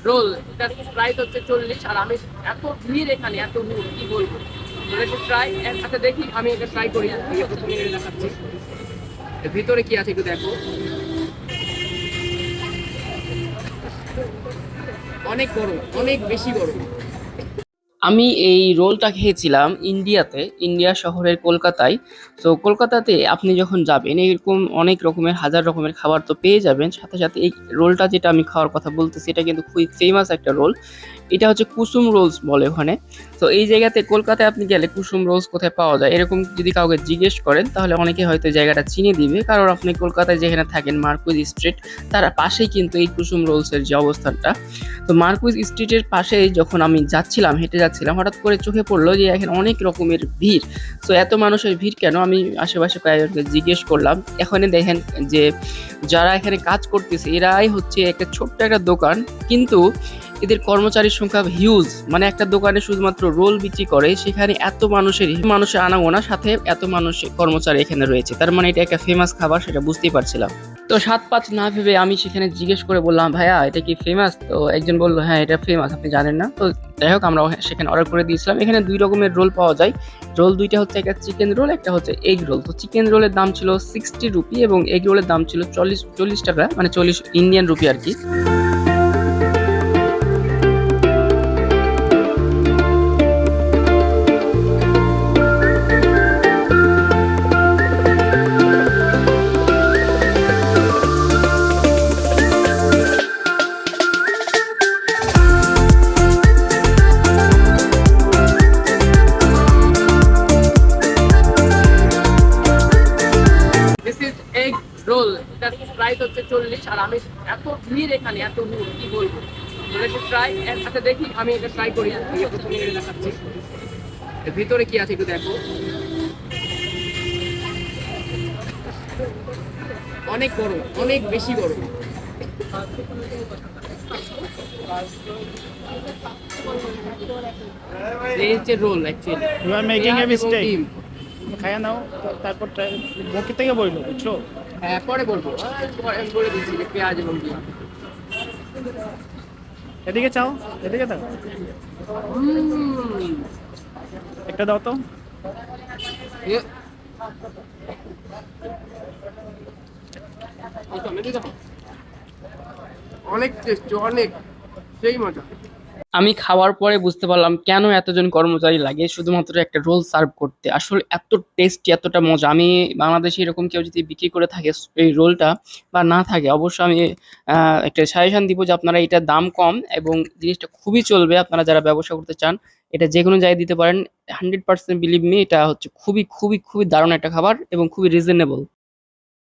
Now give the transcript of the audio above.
Role, এটার price হচ্ছে 40। আর আমি এত ভিড় এখানে, এত ভিড় কি বলবো। একটু ট্রাই একসাথে দেখি, আমি এটা ট্রাই করি। প্রথমে দেখাচ্ছি এর ভিতরে কি আছে একটু দেখো। অনেক গরম, অনেক বেশি গরম। আমি এই রোলটা খেয়েছিলাম ইন্ডিয়াতে, ইন্ডিয়া শহরের কলকাতায়। তো কলকাতাতে আপনি যখন যাবেন এরকম অনেক রকমের হাজার রকমের খাবার তো পেয়ে যাবেন, সাথে সাথে এই রোলটা যেটা আমি খাওয়ার কথা বলতেছি এটা কিন্তু খুবই ফেমাস একটা রোল। এটা হচ্ছে কুসুম রোলস বলে ওখানে। তো এই জায়গাতে কলকাতায় আপনি গেলে কুসুম রোলস কোথায় পাওয়া যায় এরকম যদি কাউকে জিজ্ঞেস করেন তাহলে অনেকে হয়তো এই জায়গাটা চিনে দিবে, কারণ আপনি কলকাতায় যেখানে থাকেন মার্কুইজ স্ট্রিট, তার পাশেই কিন্তু এই কুসুম রোলসের যে অবস্থানটা। তো মার্কুইজ স্ট্রিটের পাশে যখন আমি যাচ্ছিলাম, হেঁটে যাচ্ছিলাম, হঠাৎ করে চোখে পড়লো যে এখানে অনেক রকমের ভিড়। তো এত মানুষের ভিড় কেন, আমি আশেপাশে কয়েকজনকে জিজ্ঞেস করলাম। এখানে দেখেন যে যারা এখানে কাজ করতেছে এরাই হচ্ছে একটা ছোট্ট একটা দোকান, কিন্তু এদের কর্মচারীর সংখ্যা হিউজ। মানে একটা দোকানে শুধুমাত্র রোল বিক্রি করে, সেখানে এত মানুষের আনাগোনা, সাথে এত মানুষ কর্মচারী এখানে রয়েছে, তার মানে এটা একটা ফেমাস খাবার, সেটা বুঝতেই পারছিলাম। তো সাত পাঁচ না ভেবে আমি সেখানে জিজ্ঞেস করে বললাম, ভাইয়া এটা কি ফেমাস? তো একজন বললো, হ্যাঁ এটা ফেমাস, আপনি জানেন না? তো যাই হোক, আমরা সেখানে অর্ডার করে দিয়েছিলাম। এখানে দুই রকমের রোল পাওয়া যায়। রোল দুইটা হচ্ছে, একটা চিকেন রোল, একটা হচ্ছে এগ রোল। তো চিকেন রোলের দাম ছিল 60 রুপি এবং এগ রোলের দাম ছিল 40 টাকা, মানে 40 ইন্ডিয়ান রুপি আর কি। দিস ইজ এগ রোল, এটার প্রাইস হচ্ছে 40। আর আমি এত ভিড় এখানে, এত ভিড় কি বলবো। একটু ট্রাই একসাথে দেখি, আমি এটা ট্রাই করি। প্রথমে দেখাচ্ছি এর ভিতরে কি আছে একটু দেখো। অনেক গরম, অনেক বেশি গরম। এই হচ্ছে roll actually. You are making a mistake. খায়া নাও, তারপর বকি থেকে বইলো, বুঝছো? হ্যাঁ পরে বলবো, আমি বলে দিচ্ছি যে পেঁয়াজ এবং ডিম। এদিকে চাও, এদিকে দাও, হুম, একটা দাও তো। অনেক টেস্টি, অনেক সেই মজা। আমি খাওয়ার পরে বুঝতে পারলাম কেন এতজন কর্মচারী লাগে শুধুমাত্র একটা রোল সার্ভ করতে। আসলে এত টেস্টি, এতটা মজা। আমি বাংলাদেশে এরকম কেউ যদি বিক্রি করে থাকে এই রোলটা, বা না থাকে, অবশ্যই আমি একটা সাজেশন দিব যে আপনারা, এটা দাম কম এবং জিনিসটা খুবই চলবে। আপনারা যারা ব্যবসা করতে চান এটা যে কোনো জায়গায় দিতে পারেন। 100% বিলিভ মি, এটা হচ্ছে খুবই খুবই খুবই দারুণ একটা খাবার এবং খুবই রিজনেবল।